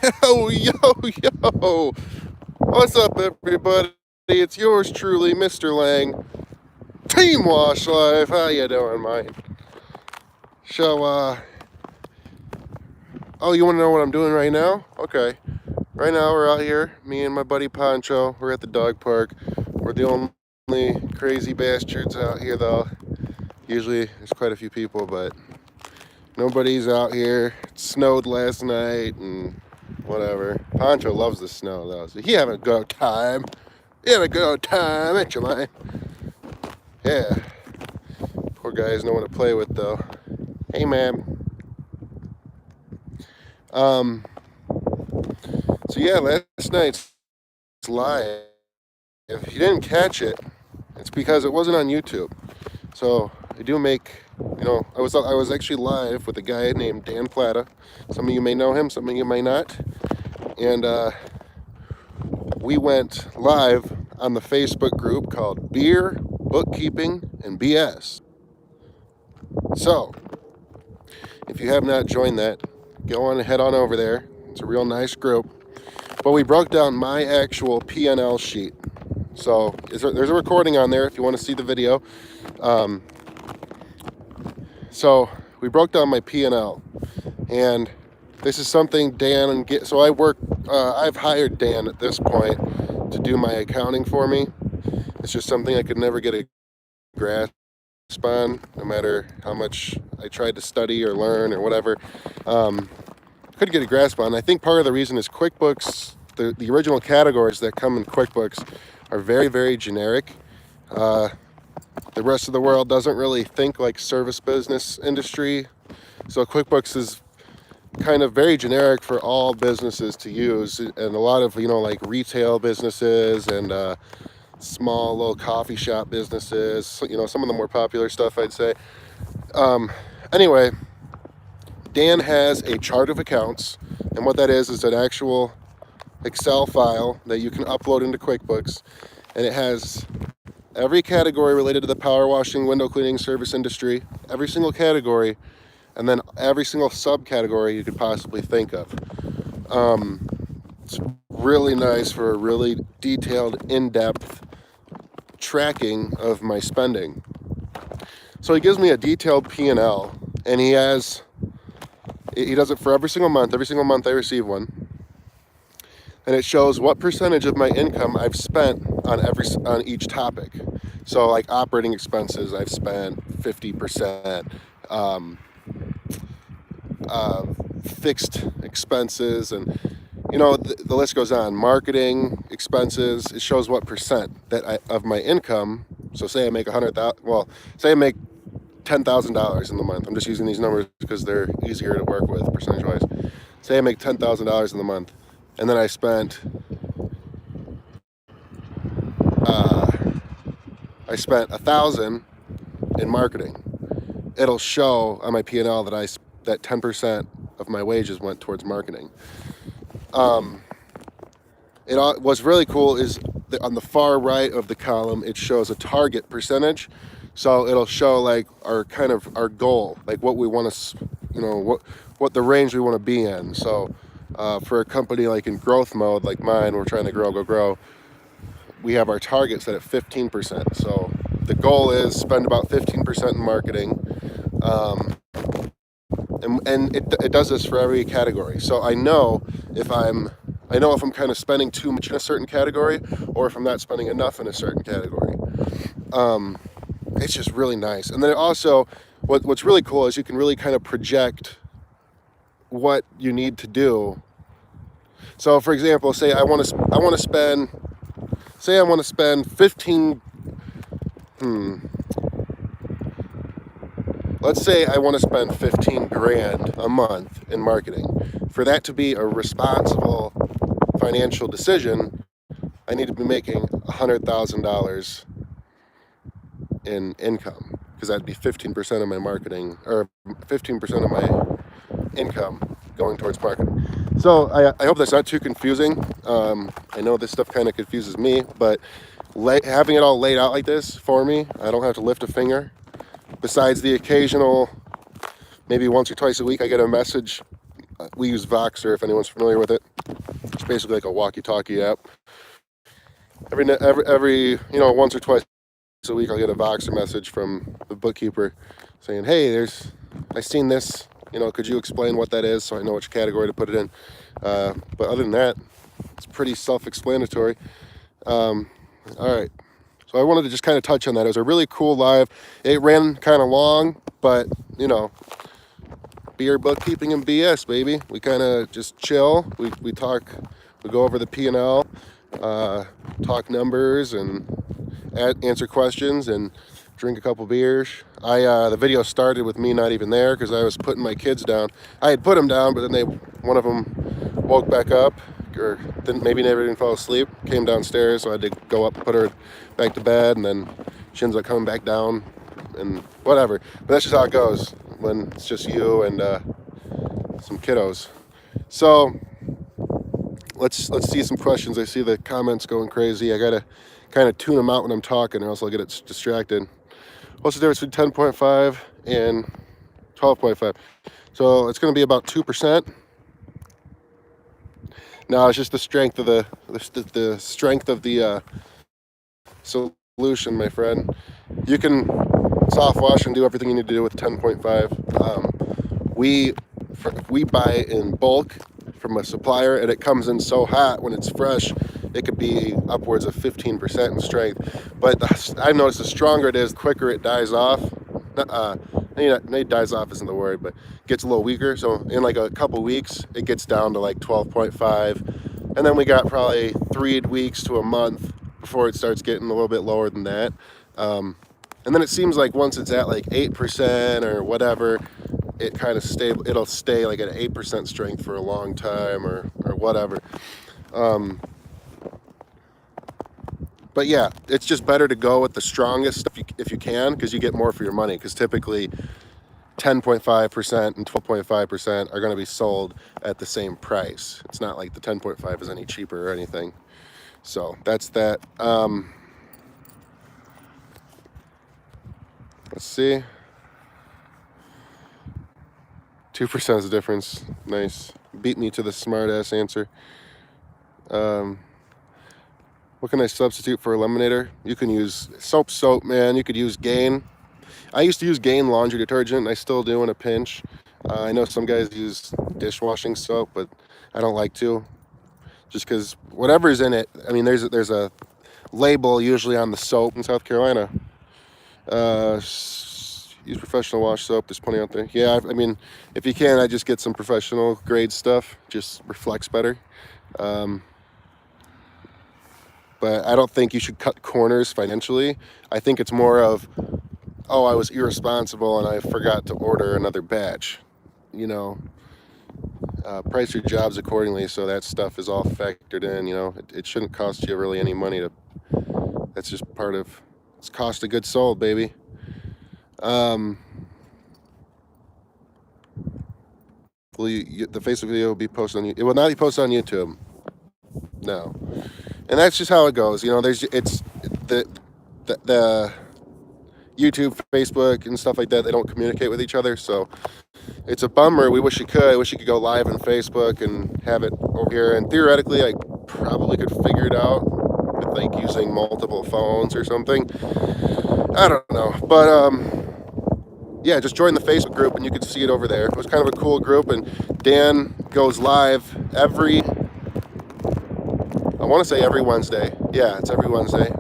Yo, yo, yo. What's up, everybody? It's yours truly, Mr. Lange. Team Wash Life. How you doing, mate? So, oh, you want to know what I'm doing right now? Okay. Right now, we're out here, me and my buddy Poncho. We're at the dog park. We're the only crazy bastards out here, though. Usually, there's quite a few people, but nobody's out here. It snowed last night and whatever. Poncho loves the snow, though, so he having a good time. He having a good time, ain't you, man? Yeah. Poor guy has no one to play with, though. Hey, man. So yeah, last night's live. If you didn't catch it, it's because it wasn't on YouTube. So I do make, I was actually live with a guy named Dan Plata. Some of you may know him, some of you may not. And we went live on the Facebook group called Beer, Bookkeeping, and BS. So if you have not joined that, go on and head on over there. It's a real nice group. But we broke down my actual P&L sheet. So there's a recording on there if you want to see the video. So we broke down my P&L, and this is something Dan so I've hired Dan at this point to do my accounting for me. It's just something I could never get a grasp on, no matter how much I tried to study or learn or whatever. Couldn't get a grasp on. I think part of the reason is QuickBooks, the original categories that come in QuickBooks are very, very generic. The rest of the world doesn't really think like service business industry. So QuickBooks is kind of very generic for all businesses to use. And a lot of, like retail businesses and small little coffee shop businesses, some of the more popular stuff, I'd say. Anyway, Dan has a chart of accounts, and what that is an actual Excel file that you can upload into QuickBooks, and it has every category related to the power washing, window cleaning, service industry, every single category, and then every single subcategory you could possibly think of. It's really nice for a really detailed, in-depth tracking of my spending. So he gives me a detailed P&L, and he does it for every single month. Every single month I receive one. And it shows what percentage of my income I've spent on each topic. So like operating expenses, I've spent 50%. Fixed expenses, and the list goes on. Marketing expenses, it shows what percent of my income. So say I make say I make $10,000 in the month. I'm just using these numbers because they're easier to work with percentage wise. Say I make $10,000 in the month, and then I spent $1,000 in marketing. It'll show on my P&L that 10% of my wages went towards marketing. What's really cool is that on the far right of the column, it shows a target percentage. So it'll show like our goal, like what we want to, what the range we want to be in. So for a company like in growth mode, like mine, we're trying to grow. We have our target set at 15%. So the goal is spend about 15% in marketing. And it does this for every category. So I know if I'm kind of spending too much in a certain category, or if I'm not spending enough in a certain category. It's just really nice. And then it also, what's really cool is you can really kind of project what you need to do. So for example, say I want to spend 15. Let's say I want to spend 15 grand a month in marketing. For that to be a responsible financial decision, I need to be making $100,000 in income, because that'd be 15% of my marketing, or 15% of my income going towards marketing. So I hope that's not too confusing. I know this stuff kind of confuses me, but having it all laid out like this for me, I don't have to lift a finger. Besides the occasional, maybe once or twice a week, I get a message. We use Voxer, if anyone's familiar with it. basically like a walkie-talkie app. Every once or twice a week, I'll get a Voxer message from the bookkeeper saying, "Hey, I seen this. Could you explain what that is so I know which category to put it in?" But other than that, it's pretty self-explanatory. All right. So I wanted to just kind of touch on that. It was a really cool live. It ran kind of long, but beer, bookkeeping, and BS, baby. We kind of just chill. We talk. We go over the P&L, talk numbers, and answer questions, and drink a couple beers. The video started with me not even there because I was putting my kids down. I had put them down, but then one of them woke back up, or maybe never even fell asleep. Came downstairs, so I had to go up and put her back to bed, and then she ends up coming back down, and whatever. But that's just how it goes when it's just you and some kiddos. So let's see some questions. I see the comments going crazy. I gotta kind of tune them out when I'm talking, or else I'll get it distracted. What's the difference between 10.5 and 12.5? So it's going to be about 2%. No, it's just the strength of the strength of the solution, my friend. You can soft wash and do everything you need to do with 10.5. We buy in bulk from a supplier, and it comes in so hot when it's fresh, it could be upwards of 15% in strength. But I've noticed the stronger it is, the quicker it dies off. Maybe dies off isn't the word, but gets a little weaker. So in like a couple weeks, it gets down to like 12.5. And then we got probably 3 weeks to a month before it starts getting a little bit lower than that. And then it seems like once it's at like 8% or whatever, it kind of it'll stay like at 8% strength for a long time or whatever. But yeah, it's just better to go with the strongest if you can, because you get more for your money, because typically 10.5% and 12.5% are going to be sold at the same price. It's not like the 10.5 is any cheaper or anything. So that's that. Let's see. 2% is the difference. Nice. Beat me to the smart ass answer. What can I substitute for eliminator? You can use soap, man. You could use Gain. I used to use Gain laundry detergent, and I still do in a pinch. I know some guys use dishwashing soap, but I don't like to. Just because whatever's in it, I mean, there's a label usually on the soap in South Carolina. Use professional wash soap. There's plenty out there. Yeah, I mean, if you can, I just get some professional grade stuff. Just reflects better. But I don't think you should cut corners financially. I think it's more of, oh, I was irresponsible and I forgot to order another batch. Price your jobs accordingly, so that stuff is all factored in. It shouldn't cost you really any money that's just part of, it's cost of goods sold, baby. The Facebook video will be posted on, it will not be posted on YouTube. No. And that's just how it goes. It's the YouTube, Facebook, and stuff like that. They don't communicate with each other, so it's a bummer. We wish you could. I wish you could go live on Facebook and have it over here. And theoretically, I probably could figure it out with like using multiple phones or something. I don't know, but yeah, just join the Facebook group and you can see it over there. It was kind of a cool group, and Dan goes live I want to say every Wednesday. Yeah, it's every Wednesday.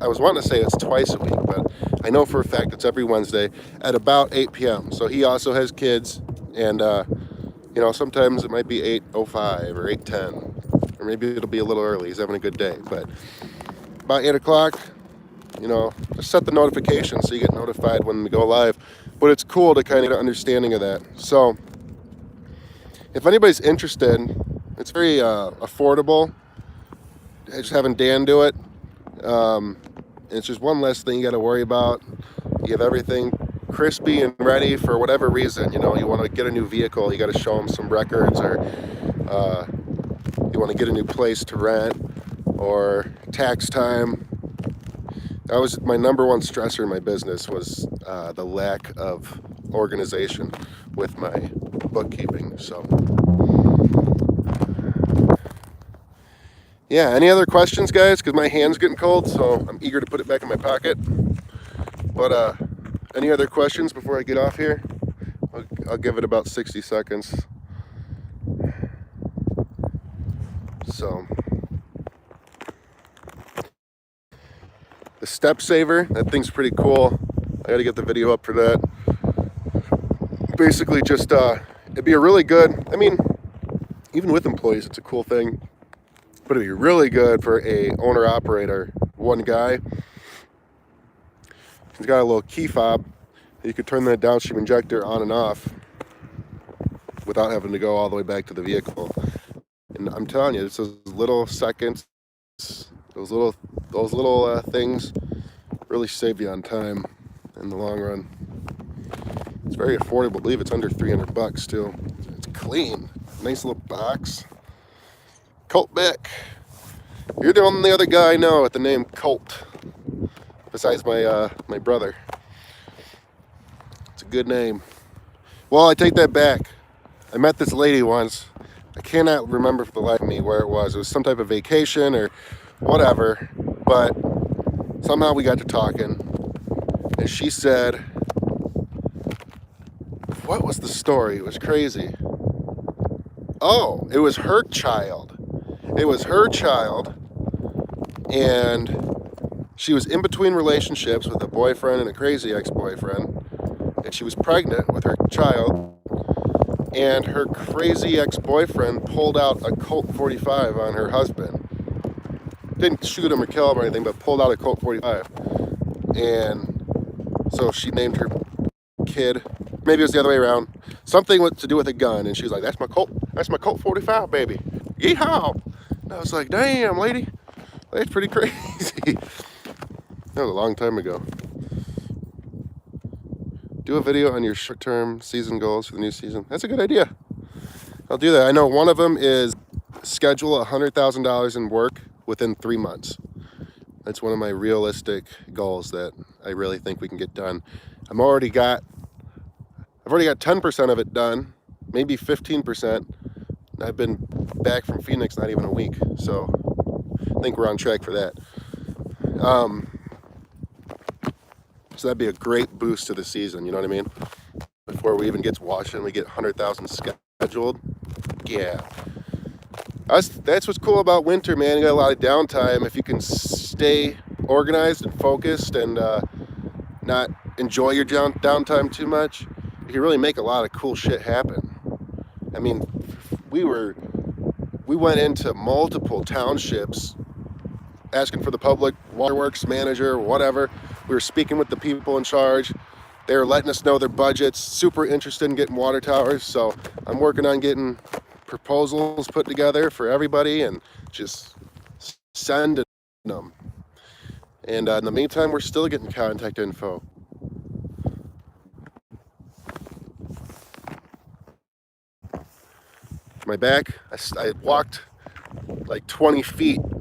I was wanting to say it's twice a week, but I know for a fact it's every Wednesday at about 8 p.m. So he also has kids, and sometimes it might be 8:05 or 8:10, or maybe it'll be a little early. He's having a good day, but about 8 o'clock, just set the notification so you get notified when we go live. But it's cool to kind of get an understanding of that. So if anybody's interested, it's very affordable. Just having Dan do it. It's just one less thing you got to worry about. You have everything crispy and ready for whatever reason. You want to get a new vehicle, you got to show them some records, or you want to get a new place to rent, or tax time. That was my number one stressor in my business, was the lack of organization with my bookkeeping. So Yeah, any other questions, guys? Because my hand's getting cold, so I'm eager to put it back in my pocket. But any other questions before I get off here? I'll give it about 60 seconds. So, the Step Saver, that thing's pretty cool. I gotta get the video up for that. Basically just, it'd be a really good, I mean, even with employees, it's a cool thing. But it'd be really good for a owner-operator, one guy. He's got a little key fob. You could turn that downstream injector on and off without having to go all the way back to the vehicle. And I'm telling you, it's those little seconds, those little things really save you on time in the long run. It's very affordable. I believe it's under $300 too. It's clean, nice little box. Colt Bick. You're the only other guy I know with the name Colt, besides my brother. It's a good name. Well, I take that back. I met this lady once. I cannot remember for the life of me where it was. It was some type of vacation or whatever, but somehow we got to talking, and she said, what was the story? It was crazy. Oh, it was her child. It was her child, and she was in between relationships with a boyfriend and a crazy ex-boyfriend, and she was pregnant with her child, and her crazy ex-boyfriend pulled out a Colt 45 on her husband. Didn't shoot him or kill him or anything, but pulled out a Colt 45. And so she named her kid, maybe it was the other way around, something to do with a gun, and she was like, that's my Colt 45, baby. Yeehaw! And I was like, damn, lady, that's pretty crazy. That was a long time ago. Do a video on your short-term season goals for the new season. That's a good idea. I'll do that. I know one of them is schedule $100,000 in work within 3 months. That's one of my realistic goals that I really think we can get done. I've already got 10% of it done, maybe 15%. I've been back from Phoenix not even a week, so I think we're on track for that. So that'd be a great boost to the season, you know what I mean? Before we even get to Washington, we get 100,000 scheduled. Yeah. That's what's cool about winter, man. You got a lot of downtime. If you can stay organized and focused and not enjoy your downtime too much, you can really make a lot of cool shit happen. I mean, we went into multiple townships asking for the public waterworks manager, whatever. We were speaking with the people in charge. They were letting us know their budgets, super interested in getting water towers. So I'm working on getting proposals put together for everybody and just sending them. And in the meantime, we're still getting contact info. My back, I walked like 20 feet